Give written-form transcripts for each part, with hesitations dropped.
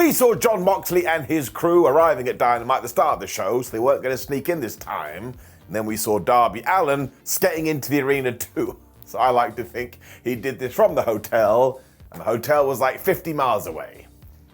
We saw John Moxley and his crew arriving at Dynamite at the start of the show, so they weren't going to sneak in this time. And then we saw Darby Allin skating into the arena too. So I like to think he did this from the hotel, and the hotel was like 50 miles away.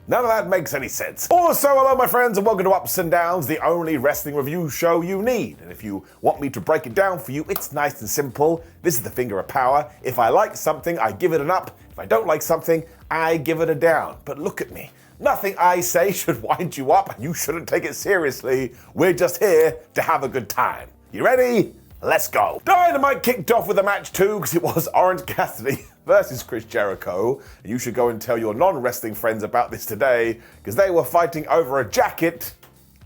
None of that makes any sense. Also, hello my friends and welcome to Ups and Downs, the only wrestling review show you need. And if you want me to break it down for you, it's nice and simple. This is the finger of power. If I like something, I give it an up. If I don't like something, I give it a down. But look at me. Nothing I say should wind you up and you shouldn't take it seriously. We're just here to have a good time. You ready? Let's go. Dynamite kicked off with a match too, because it was Orange Cassidy versus Chris Jericho. And you should go and tell your non-wrestling friends about this today, because they were fighting over a jacket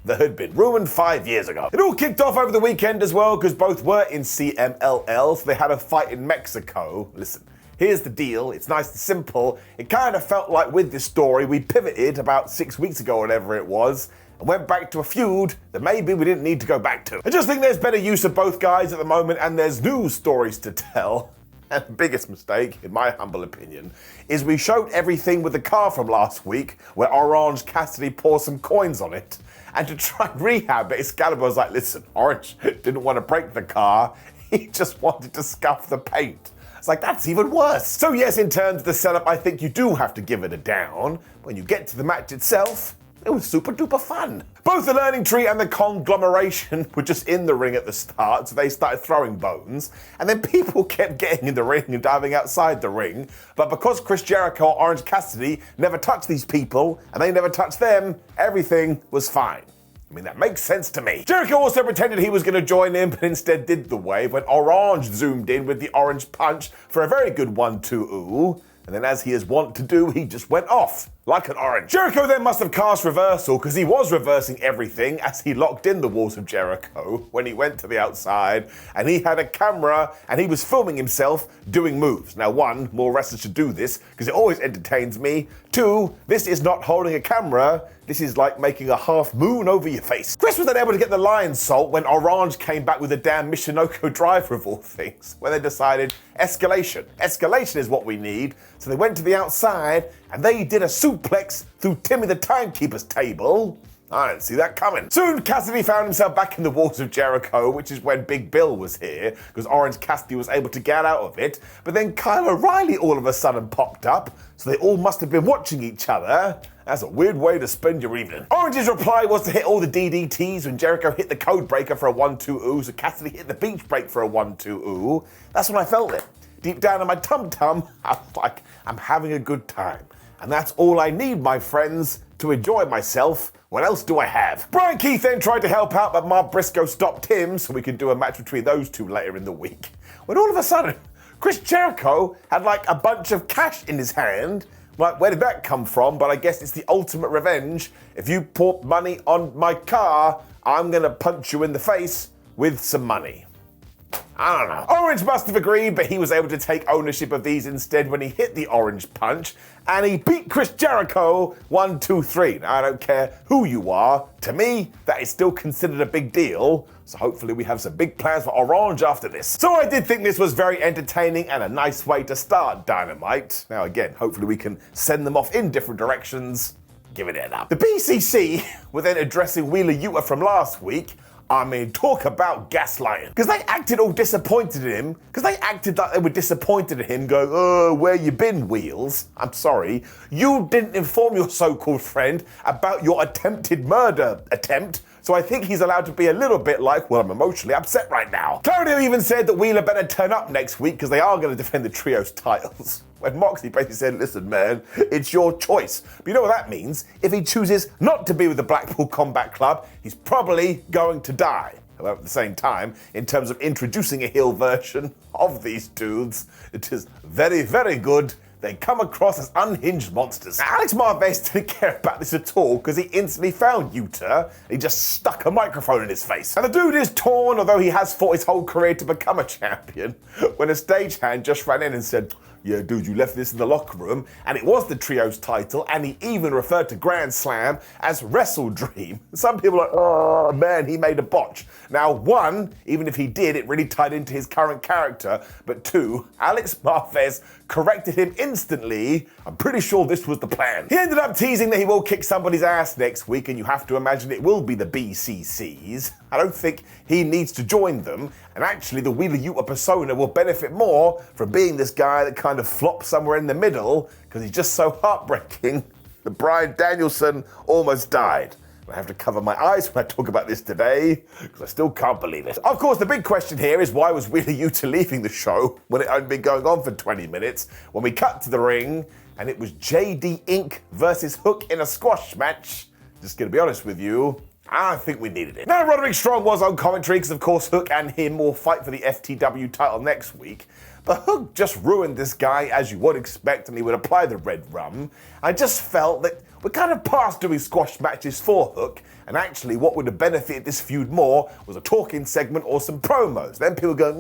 that had been ruined 5 years ago. It all kicked off over the weekend as well, because both were in CMLL, so they had a fight in Mexico. Listen, here's the deal, it's nice and simple. It kind of felt like with this story, we pivoted about 6 weeks ago, whatever it was, and went back to a feud that maybe we didn't need to go back to. I just think there's better use of both guys at the moment, and there's news stories to tell. And the biggest mistake, in my humble opinion, is we showed everything with the car from last week, where Orange Cassidy poured some coins on it. And to try and rehab it, Excalibur was like, listen, Orange didn't want to break the car, he just wanted to scuff the paint. It's like, that's even worse. So yes, in terms of the setup, I think you do have to give it a down. When you get to the match itself, it was super duper fun. Both the Learning Tree and the Conglomeration were just in the ring at the start, so they started throwing bones, and then people kept getting in the ring and diving outside the ring, but because Chris Jericho or Orange Cassidy never touched these people, and they never touched them, everything was fine. I mean, that makes sense to me. Jericho also pretended he was going to join in, but instead did the wave when Orange zoomed in with the orange punch for a very good 1-2-ooh. And then as he is wont to do, he just went off like an orange. Jericho then must have cast reversal, because he was reversing everything as he locked in the walls of Jericho when he went to the outside, and he had a camera and he was filming himself doing moves. Now one, more wrestlers should do this because it always entertains me. Two, this is not holding a camera, this is like making a half moon over your face. Chris was then able to get the lion salt when Orange came back with a damn Michinoku driver of all things, where they decided escalation. Escalation is what we need. So they went to the outside and they did a suplex through Timmy the Timekeeper's table. I didn't see that coming. Soon, Cassidy found himself back in the walls of Jericho, which is when Big Bill was here, because Orange Cassidy was able to get out of it. But then Kyle O'Reilly all of a sudden popped up, so they all must have been watching each other. That's a weird way to spend your evening. Orange's reply was to hit all the DDTs when Jericho hit the code breaker for a 1-2-ooh, so Cassidy hit the beach break for a 1-2-ooh. That's when I felt it. Deep down in my tum-tum, I was like, I'm having a good time. And that's all I need, my friends, to enjoy myself. What else do I have? Brian Keith then tried to help out, but Mark Briscoe stopped him so we could do a match between those two later in the week. When all of a sudden, Chris Jericho had like a bunch of cash in his hand. Like, where did that come from? But I guess it's the ultimate revenge. If you put money on my car, I'm gonna punch you in the face with some money. I don't know. Orange must have agreed, but he was able to take ownership of these instead when he hit the orange punch, and he beat Chris Jericho 1-2-3. Now, I don't care who you are. To me, that is still considered a big deal, so hopefully we have some big plans for Orange after this. So I did think this was very entertaining and a nice way to start Dynamite. Now again, hopefully we can send them off in different directions. Give it a up. The BCC were then addressing Wheeler Yuta from last week. I mean, talk about gaslighting. Because they acted all disappointed in him. Because they acted like they were disappointed in him, going, oh, where you been, Wheels? I'm sorry. You didn't inform your so-called friend about your attempted murder attempt. So I think he's allowed to be a little bit like, well, I'm emotionally upset right now. Claudio even said that Wheeler better turn up next week because they are going to defend the trios titles. When Moxy basically said, listen, man, it's your choice. But you know what that means? If he chooses not to be with the Blackpool Combat Club, he's probably going to die. However, at the same time, in terms of introducing a heel version of these dudes, it is very, very good. They come across as unhinged monsters. Now, Alex Marvez didn't care about this at all because he instantly found Yuta and he just stuck a microphone in his face. And the dude is torn, although he has fought his whole career to become a champion, when a stagehand just ran in and said, yeah, dude, you left this in the locker room, and it was the trios title, and he even referred to Grand Slam as Wrestle Dream. Some people are like, oh man, he made a botch. Now, one, even if he did, it really tied into his current character, but two, Alex Marvez corrected him instantly. I'm pretty sure this was the plan. He ended up teasing that he will kick somebody's ass next week, and you have to imagine it will be the BCCs. I don't think he needs to join them, and actually the Wheeler Yuta persona will benefit more from being this guy that kind of flops somewhere in the middle, because he's just so heartbreaking that Bryan Danielson almost died. I have to cover my eyes when I talk about this today, because I still can't believe it. Of course, the big question here is why was Wheeler Yuta leaving the show when it had been going on for 20 minutes, when we cut to the ring, and it was JD Inc. versus Hook in a squash match. Just gonna be honest with you, I don't think we needed it. Now, Roderick Strong was on commentary, because of course Hook and him will fight for the FTW title next week. But Hook just ruined this guy as you would expect, and he would apply the red rum. I just felt that we're kind of past doing squash matches for Hook, and actually what would have benefited this feud more was a talking segment or some promos. Then people go,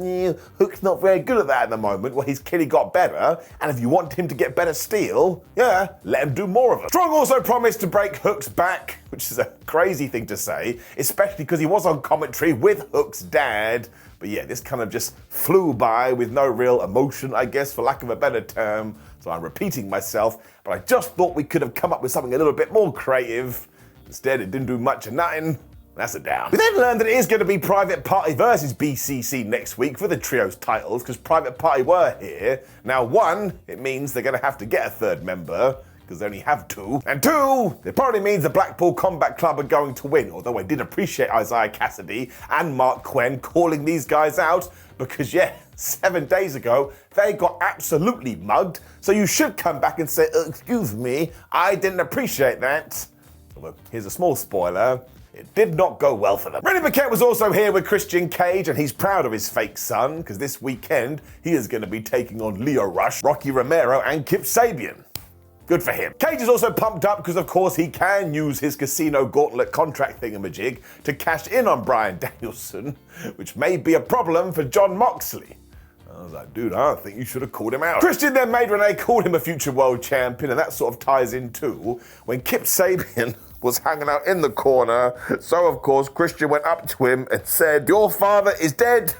Hook's not very good at that at the moment. Well, he's clearly got better, and if you want him to get better steel, yeah, let him do more of it. Strong also promised to break Hook's back, which is a crazy thing to say, especially because he was on commentary with Hook's dad. But yeah, this kind of just flew by with no real emotion, I guess, for lack of a better term. So I'm repeating myself, but I just thought we could have come up with something a little bit more creative. Instead, it didn't do much of nothing. That's a down. We then learned that it is going to be Private Party versus BCC next week for the trios titles, because Private Party were here. Now, one, it means they're going to have to get a third member, because they only have two. And two, it probably means the Blackpool Combat Club are going to win, although I did appreciate Isaiah Cassidy and Mark Quinn calling these guys out, because yeah, 7 days ago, they got absolutely mugged, so you should come back and say, excuse me, I didn't appreciate that. Although, here's a small spoiler, it did not go well for them. Renee Paquette was also here with Christian Cage, and he's proud of his fake son, because this weekend, he is going to be taking on Leo Rush, Rocky Romero, and Kip Sabian. Good for him. Cage is also pumped up because, of course, he can use his casino gauntlet contract thingamajig to cash in on Bryan Danielson, which may be a problem for Jon Moxley. I was like, dude, I don't think you should have called him out. Christian then made Renee call him a future world champion, and that sort of ties in too when Kip Sabian was hanging out in the corner. So, of course, Christian went up to him and said, your father is dead,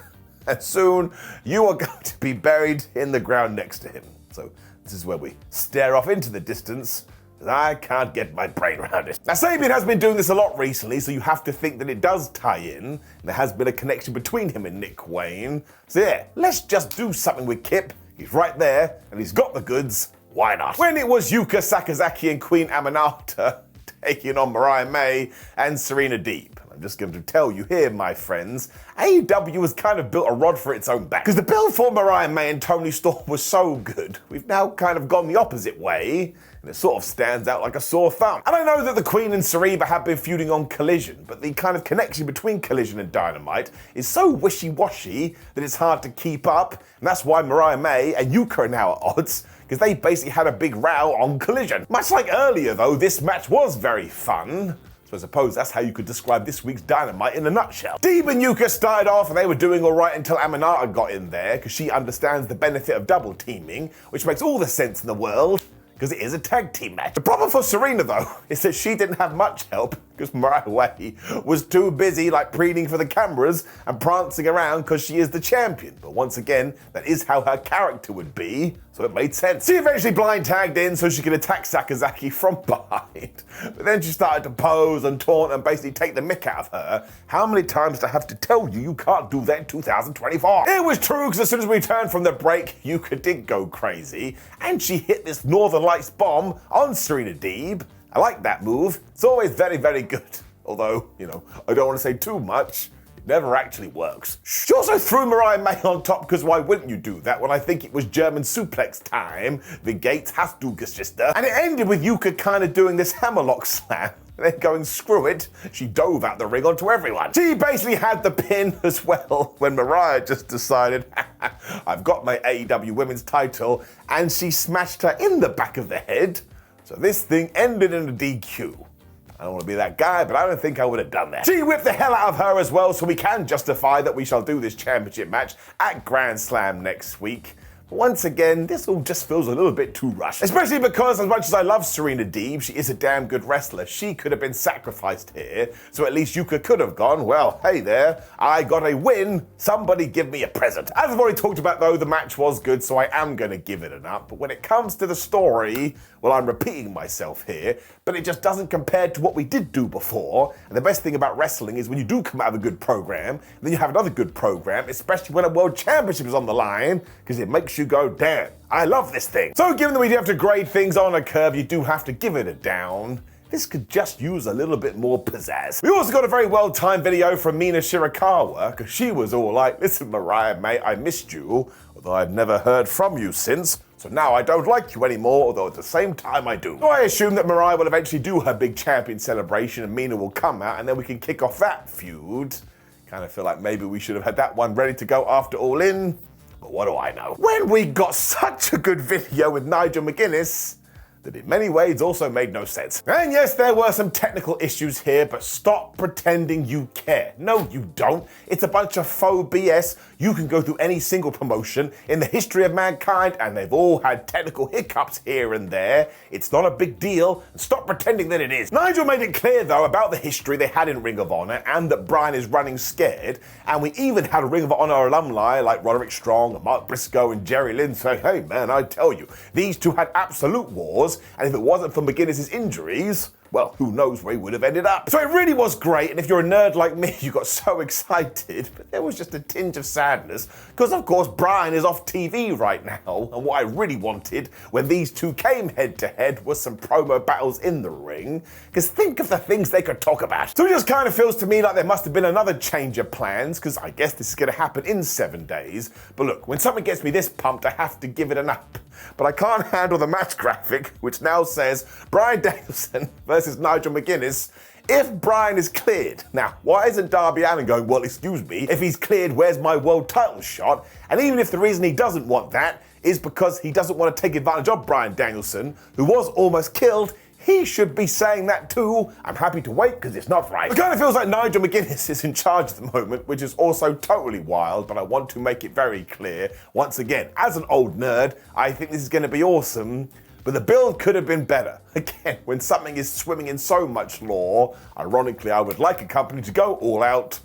and soon you are going to be buried in the ground next to him. So, this is where we stare off into the distance, because I can't get my brain around it. Now, Sabian has been doing this a lot recently, so you have to think that it does tie in. And there has been a connection between him and Nick Wayne. So yeah, let's just do something with Kip. He's right there, and he's got the goods. Why not? When it was Yuka Sakazaki and Queen Aminata taking on Mariah May and Serena Deeb, I'm just going to tell you here, my friends, AEW has kind of built a rod for its own back. Because the build for Mariah May and Toni Storm was so good, we've now kind of gone the opposite way, and it sort of stands out like a sore thumb. And I know that the Queen and Serena have been feuding on Collision, but the kind of connection between Collision and Dynamite is so wishy-washy that it's hard to keep up, and that's why Mariah May and Yuka are now at odds, because they basically had a big row on Collision. Much like earlier, though, this match was very fun. So I suppose that's how you could describe this week's Dynamite in a nutshell. Deeb and Yuka started off and they were doing all right until Aminata got in there, because she understands the benefit of double teaming, which makes all the sense in the world, because it is a tag team match. The problem for Serena, though, is that she didn't have much help, because Mariah May was too busy preening for the cameras and prancing around because she is the champion. But once again, that is how her character would be, so it made sense. She eventually blind tagged in so she could attack Sakazaki from behind. But then she started to pose and taunt and basically take the mick out of her. How many times do I have to tell you you can't do that in 2024? It was true, because as soon as we returned from the break, Yuka did go crazy, and she hit this Northern Lights bomb on Serena Deeb. I like that move. It's always very, very good. Although, I don't want to say too much. It never actually works. She also threw Mariah May on top, because why wouldn't you do that when I think it was German suplex time? The Gates has to sister. And it ended with Yuka kind of doing this hammerlock slam. And then going, screw it, she dove out the ring onto everyone. She basically had the pin as well when Mariah just decided, I've got my AEW women's title, and she smashed her in the back of the head. So this thing ended in a DQ. I don't want to be that guy, but I don't think I would have done that. She whipped the hell out of her as well, so we can justify that we shall do this championship match at Grand Slam next week. Once again, this all just feels a little bit too rushed. Especially because as much as I love Serena Deeb, she is a damn good wrestler. She could have been sacrificed here, so at least Yuka could have gone, well, hey there, I got a win, somebody give me a present. As I've already talked about though, the match was good, so I am going to give it an up. But when it comes to the story, well, I'm repeating myself here, but it just doesn't compare to what we did do before. And the best thing about wrestling is when you do come out of a good program, then you have another good program, especially when a world championship is on the line, because it makes you go, damn, I love this thing. So given that we do have to grade things on a curve, you do have to give it a down. This could just use a little bit more pizzazz. We also got a very well-timed video from Mina Shirakawa, because she was all like, listen, Mariah, mate, I missed you, although I've never heard from you since. So now I don't like you anymore, although at the same time I do. So I assume that Mariah will eventually do her big champion celebration and Mina will come out and then we can kick off that feud. Kind of feel like maybe we should have had that one ready to go after All In, but what do I know? When we got such a good video with Nigel McGuinness, that in many ways also made no sense. And yes, there were some technical issues here, but stop pretending you care. No, you don't. It's a bunch of faux BS. You can go through any single promotion in the history of mankind, and they've all had technical hiccups here and there. It's not a big deal, and stop pretending that it is. Nigel made it clear, though, about the history they had in Ring of Honor, and that Bryan is running scared, and we even had a Ring of Honor alumni like Roderick Strong, and Mark Briscoe, and Jerry Lynn say, hey man, I tell you, these two had absolute wars, and if it wasn't for McGuinness's injuries, well, who knows where he would have ended up. So it really was great, and if you're a nerd like me, you got so excited, but there was just a tinge of sadness, because of course Bryan is off TV right now, and what I really wanted when these two came head to head was some promo battles in the ring, because think of the things they could talk about. So it just kind of feels to me like there must have been another change of plans, because I guess this is going to happen in 7 days, but look, when something gets me this pumped, I have to give it an up. But I can't handle the match graphic, which now says Bryan Danielson versus Nigel McGuinness if Bryan is cleared. Now, why isn't Darby Allin going, well, excuse me, if he's cleared, where's my world title shot? And even if the reason he doesn't want that is because he doesn't want to take advantage of Bryan Danielson, who was almost killed, he should be saying that too. I'm happy to wait because it's not right. It kind of feels like Nigel McGuinness is in charge at the moment, which is also totally wild, but I want to make it very clear. Once again, as an old nerd, I think this is going to be awesome, but the build could have been better. Again, when something is swimming in so much lore, ironically, I would like a company to go all out.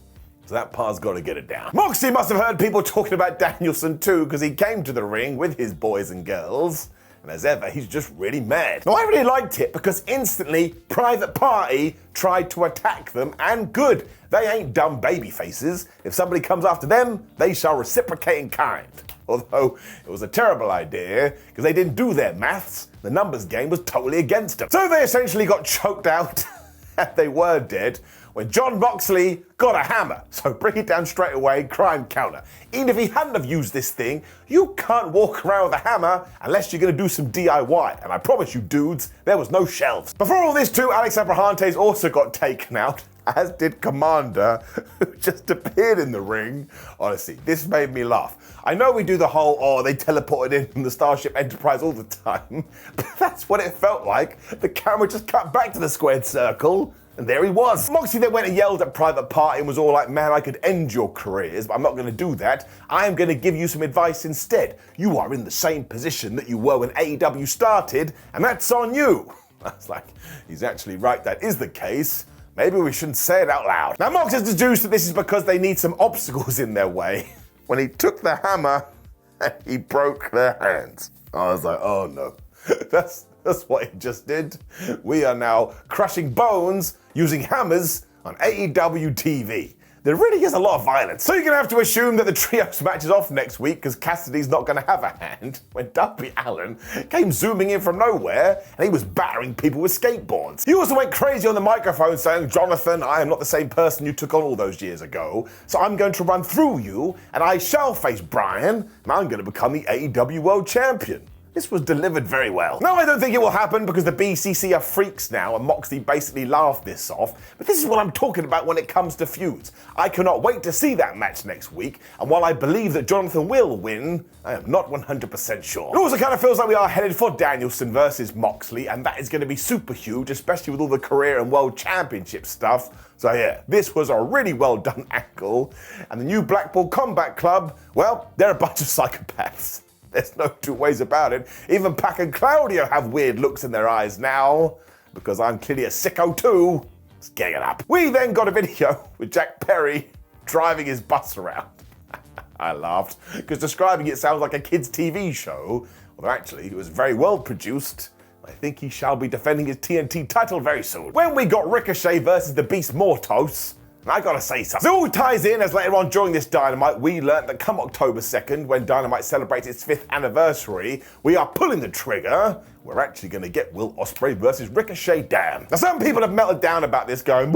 So that part's got to get it down. Moxy must have heard people talking about Danielson too, because he came to the ring with his boys and girls. And as ever, he's just really mad. Now, I really liked it because instantly, Private Party tried to attack them, and good. They ain't dumb baby faces. If somebody comes after them, they shall reciprocate in kind. Although, it was a terrible idea, because they didn't do their maths. The numbers game was totally against them. So they essentially got choked out, and they were dead, when Jon Moxley got a hammer. So bring it down straight away, crime counter. Even if he hadn't have used this thing, you can't walk around with a hammer unless you're gonna do some DIY. And I promise you dudes, there was no shelves. Before all this too, Alex Abrahantes also got taken out, as did Commander, who just appeared in the ring. Honestly, this made me laugh. I know we do the whole, oh, they teleported in from the Starship Enterprise all the time, but that's what it felt like. The camera just cut back to the squared circle, and there he was. Moxie then went and yelled at Private Party and was all like, man, I could end your careers, but I'm not going to do that. I am going to give you some advice instead. You are in the same position that you were when AEW started, and that's on you. I was like, he's actually right, that is the case. Maybe we shouldn't say it out loud. Now, Mox has deduced that this is because they need some obstacles in their way. When he took the hammer, he broke their hands. I was like, oh no. That's what he just did. We are now crushing bones using hammers on AEW TV. There really is a lot of violence. So you're going to have to assume that the trios match is off next week because Cassidy's not going to have a hand when Darby Allin came zooming in from nowhere and he was battering people with skateboards. He also went crazy on the microphone saying, Jonathan, I am not the same person you took on all those years ago, so I'm going to run through you and I shall face Bryan and I'm going to become the AEW World Champion. This was delivered very well. No, I don't think it will happen because the BCC are freaks now and Moxley basically laughed this off. But this is what I'm talking about when it comes to feuds. I cannot wait to see that match next week. And while I believe that Jonathan will win, I am not 100% sure. It also kind of feels like we are headed for Danielson versus Moxley, and that is going to be super huge, especially with all the career and world championship stuff. So yeah, this was a really well done angle. And the new Blackpool Combat Club, well, they're a bunch of psychopaths. There's no two ways about it. Even Pac and Claudio have weird looks in their eyes now, because I'm clearly a sicko too. Let's get it up. We then got a video with Jack Perry driving his bus around. I laughed, because describing it sounds like a kid's TV show, although actually it was very well produced. I think he shall be defending his TNT title very soon. When we got Ricochet versus the Beast Mortos, and I gotta say something. It all ties in as later on during this Dynamite, we learnt that come October 2nd, when Dynamite celebrates its 5th anniversary, we are pulling the trigger. We're actually gonna get Will Ospreay versus Ricochet. Damn. Now some people have melted down about this going,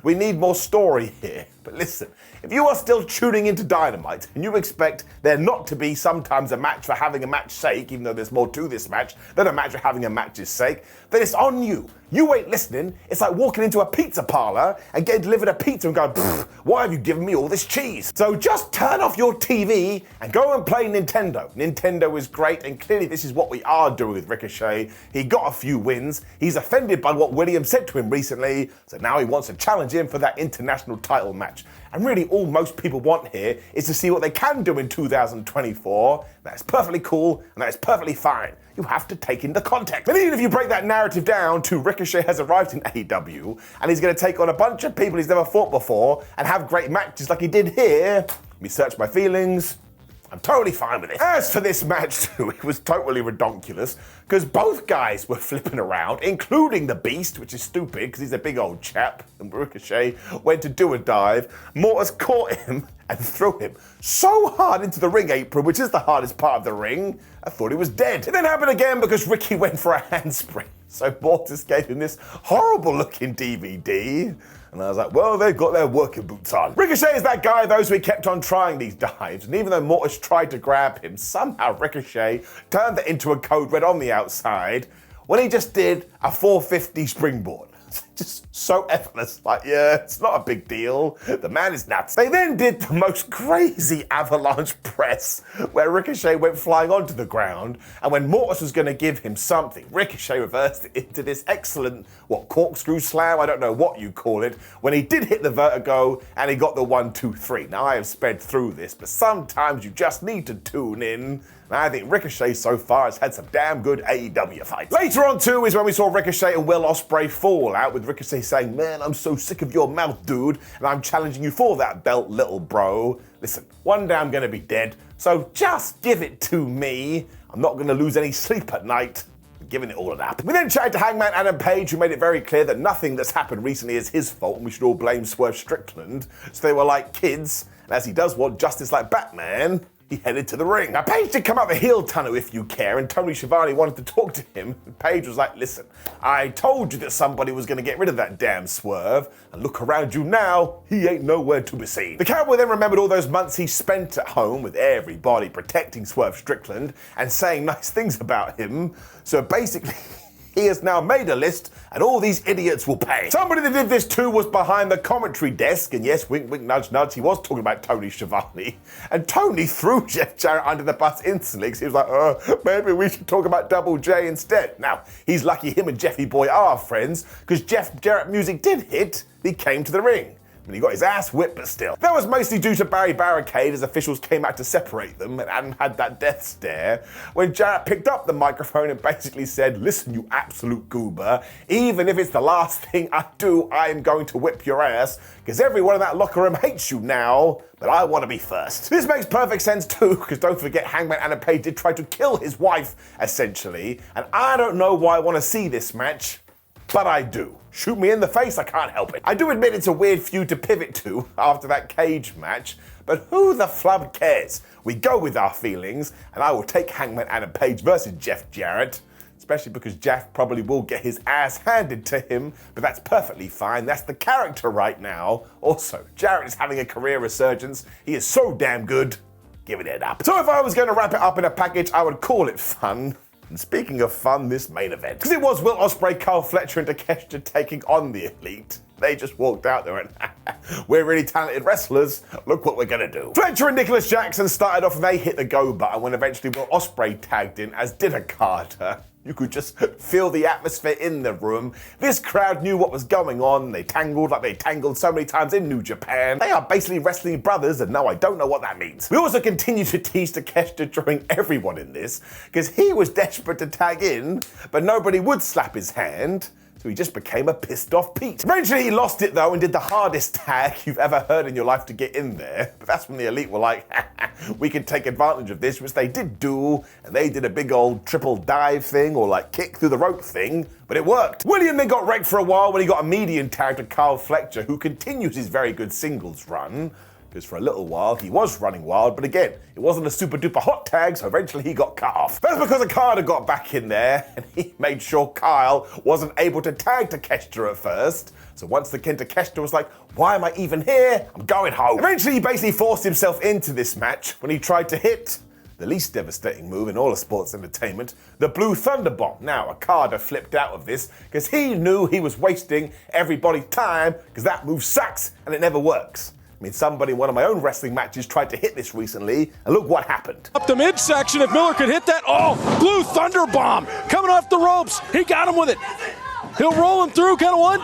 we need more story here. But listen, if you are still tuning into Dynamite and you expect there not to be sometimes a match for having a match's sake, even though there's more to this match than a match for having a match's sake, then it's on you. You ain't listening. It's like walking into a pizza parlor and getting delivered a pizza and going, why have you given me all this cheese? So just turn off your TV and go and play Nintendo. Nintendo is great, and clearly this is what we are doing with Ricochet. He got a few wins. He's offended by what Williams said to him recently, so now he wants to challenge him for that international title match. And really all most people want here is to see what they can do in 2024. That's perfectly cool and that is perfectly fine. You have to take into context. And even if you break that narrative down to Ricochet has arrived in AEW and he's going to take on a bunch of people he's never fought before and have great matches like he did here, let me search my feelings. I'm totally fine with it. As for this match too, it was totally redonkulous because both guys were flipping around, including the Beast, which is stupid because he's a big old chap, and Ricochet went to do a dive. Mortis caught him and threw him so hard into the ring apron, which is the hardest part of the ring, I thought he was dead. It then happened again because Ricky went for a handspring. So Mortis gave him this horrible looking DVD. And I was like, well, they've got their working boots on. Ricochet is that guy, though, so he kept on trying these dives. And even though Mortis tried to grab him, somehow Ricochet turned that into a code red on the outside when he just did a 450 springboard. Just so effortless, like, yeah, it's not a big deal. The man is nuts. They then did the most crazy avalanche press where Ricochet went flying onto the ground, and when Mortis was going to give him something, Ricochet reversed it into this excellent, corkscrew slam? I don't know what you call it, when he did hit the vertigo and he got the 1, 2, 3. Now I have sped through this, but sometimes you just need to tune in. And I think Ricochet so far has had some damn good AEW fights. Later on too is when we saw Ricochet and Will Ospreay fall out, with Ricochet saying, man, I'm so sick of your mouth, dude, and I'm challenging you for that belt, little bro. Listen, one day I'm gonna be dead, so just give it to me. I'm not gonna lose any sleep at night. Giving it all an app. We then chatted to Hangman Adam Page, who made it very clear that nothing that's happened recently is his fault and we should all blame Swerve Strickland. So they were like kids, and as he does want justice like Batman, he headed to the ring. Now, Page did come out the heel tunnel, if you care, and Tony Schiavone wanted to talk to him. And Page was like, listen, I told you that somebody was going to get rid of that damn Swerve, and look around you now, he ain't nowhere to be seen. The Cowboy then remembered all those months he spent at home with everybody protecting Swerve Strickland and saying nice things about him. So basically, he has now made a list, and all these idiots will pay. Somebody that did this too was behind the commentary desk, and yes, wink, wink, nudge, nudge, he was talking about Tony Schiavone. And Tony threw Jeff Jarrett under the bus instantly, because he was like, maybe we should talk about Double J instead. Now, he's lucky him and Jeffy Boy are friends, because Jeff Jarrett music did hit, he came to the ring. And he got his ass whipped, but still. That was mostly due to Barry Barricade as officials came out to separate them and Adam had that death stare when Jarrett picked up the microphone and basically said, listen, you absolute goober, even if it's the last thing I do, I am going to whip your ass because everyone in that locker room hates you now, but I want to be first. This makes perfect sense too, because don't forget Hangman Adam Page did try to kill his wife, essentially, and I don't know why I want to see this match, but I do. Shoot me in the face, I can't help it. I do admit it's a weird feud to pivot to after that cage match, but who the flub cares? We go with our feelings, and I will take Hangman Adam Page versus Jeff Jarrett, especially because Jeff probably will get his ass handed to him, but that's perfectly fine. That's the character right now. Also, Jarrett is having a career resurgence. He is so damn good. Giving it up. So if I was going to wrap it up in a package, I would call it fun. And speaking of fun, this main event. Because it was Will Ospreay, Carl Fletcher, and Takeshita taking on the Elite. They just walked out there and we're really talented wrestlers. Look what we're gonna do. Fletcher and Nicholas Jackson started off and they hit the go button when eventually Will Ospreay tagged in, as did a Carter. You could just feel the atmosphere in the room. This crowd knew what was going on. They tangled like they tangled so many times in New Japan. They are basically wrestling brothers, and no, I don't know what that means. We also continue to tease Takeshita drawing everyone in this, because he was desperate to tag in, but nobody would slap his hand. So he just became a pissed off Pete. Eventually he lost it though and did the hardest tag you've ever heard in your life to get in there. But that's when the Elite were like, we can take advantage of this, which they did do. And they did a big old triple dive thing or like kick through the rope thing. But it worked. William then got wrecked for a while when he got a median tag to Carl Fletcher, who continues his very good singles run. Because for a little while he was running wild, but again, it wasn't a super duper hot tag, so eventually he got cut off. That's because Okada got back in there, and he made sure Kyle wasn't able to tag Takeshita at first. So once the Takeshita was like, why am I even here? I'm going home. Eventually he basically forced himself into this match when he tried to hit the least devastating move in all of sports entertainment, the Blue Thunder Bomb. Now, Okada flipped out of this because he knew he was wasting everybody's time because that move sucks and it never works. I mean, somebody in one of my own wrestling matches tried to hit this recently, and look what happened. Up the midsection, if Miller could hit that, oh, Blue Thunder Bomb, coming off the ropes, he got him with it. He'll roll him through, count of one,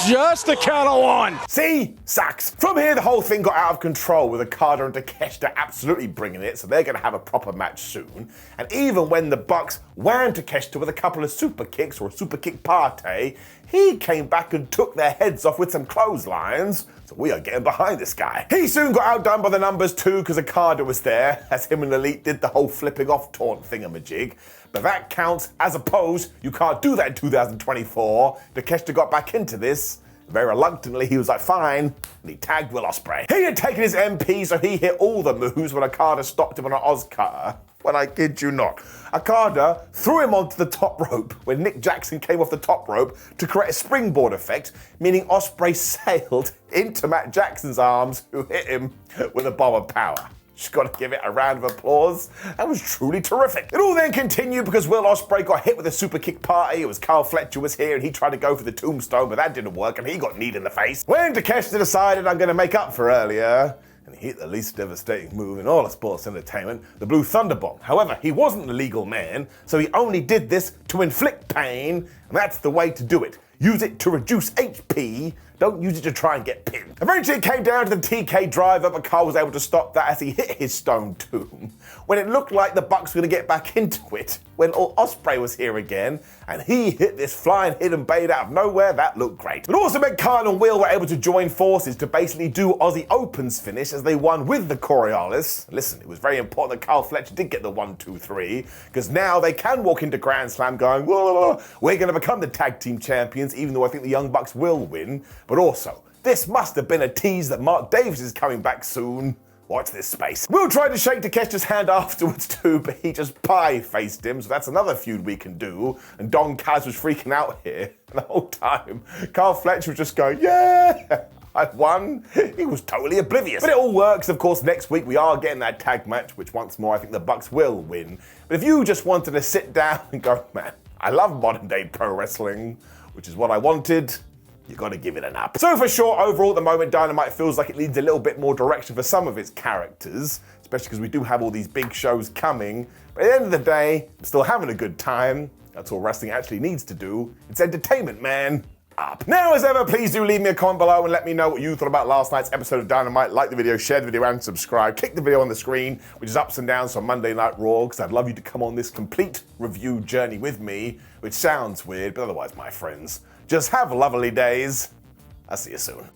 just a count of one. See, sucks. From here, the whole thing got out of control with Okada and Takeshita absolutely bringing it, so they're gonna have a proper match soon. And even when the Bucks whammed Takeshita with a couple of super kicks or a super kick party, he came back and took their heads off with some clotheslines. So we are getting behind this guy. He soon got outdone by the numbers too because Okada was there as him and Elite did the whole flipping off taunt thingamajig. But that counts as opposed. You can't do that in 2024. Takeshita got back into this. Very reluctantly, he was like, fine, and he tagged Will Ospreay. He had taken his MP, so he hit all the moves when Okada stopped him on an Oz cutter. When I kid you not. Okada threw him onto the top rope when Nick Jackson came off the top rope to create a springboard effect, meaning Ospreay sailed into Matt Jackson's arms, who hit him with a bomb of power. Just gotta give it a round of applause. That was truly terrific. It all then continued because Will Ospreay got hit with a super kick party. It was Carl Fletcher was here and he tried to go for the tombstone, but that didn't work and he got kneed in the face. When Takeshita decided I'm gonna make up for earlier, and he hit the least devastating move in all of sports entertainment, the Blue Thunder Bomb. However, he wasn't a legal man, so he only did this to inflict pain, and that's the way to do it. Use it to reduce HP, don't use it to try and get pinned. Eventually it came down to the TK driver, but Carl was able to stop that as he hit his stone tomb. When it looked like the Bucks were gonna get back into it, when Ospreay was here again, and he hit this flying hidden bait out of nowhere, that looked great. It also meant Kyle and Will were able to join forces to basically do Aussie Open's finish as they won with the Coriolis. Listen, it was very important that Carl Fletcher did get the 1, 2, 3, because now they can walk into Grand Slam going, whoa, we're gonna become the tag team champions, even though I think the Young Bucks will win. But also, this must have been a tease that Mark Davis is coming back soon. Watch this space. Will tried to shake Takeshita's hand afterwards too, but he just pie-faced him, so that's another feud we can do. And Don Kaz was freaking out here. And the whole time, Carl Fletcher was just going, yeah, I won. He was totally oblivious. But it all works. Of course, next week we are getting that tag match, which once more I think the Bucks will win. But if you just wanted to sit down and go, man, I love modern day pro wrestling, which is what I wanted, you gotta give it an up. So for sure, overall at the moment, Dynamite feels like it needs a little bit more direction for some of its characters, especially because we do have all these big shows coming. But at the end of the day, I'm still having a good time. That's all wrestling actually needs to do. It's entertainment, man. Up. Now, as ever, please do leave me a comment below and let me know what you thought about last night's episode of Dynamite. Like the video, share the video, and subscribe. Click the video on the screen, which is ups and downs from Monday Night Raw, because I'd love you to come on this complete review journey with me, which sounds weird, but otherwise, my friends, just have lovely days. I'll see you soon.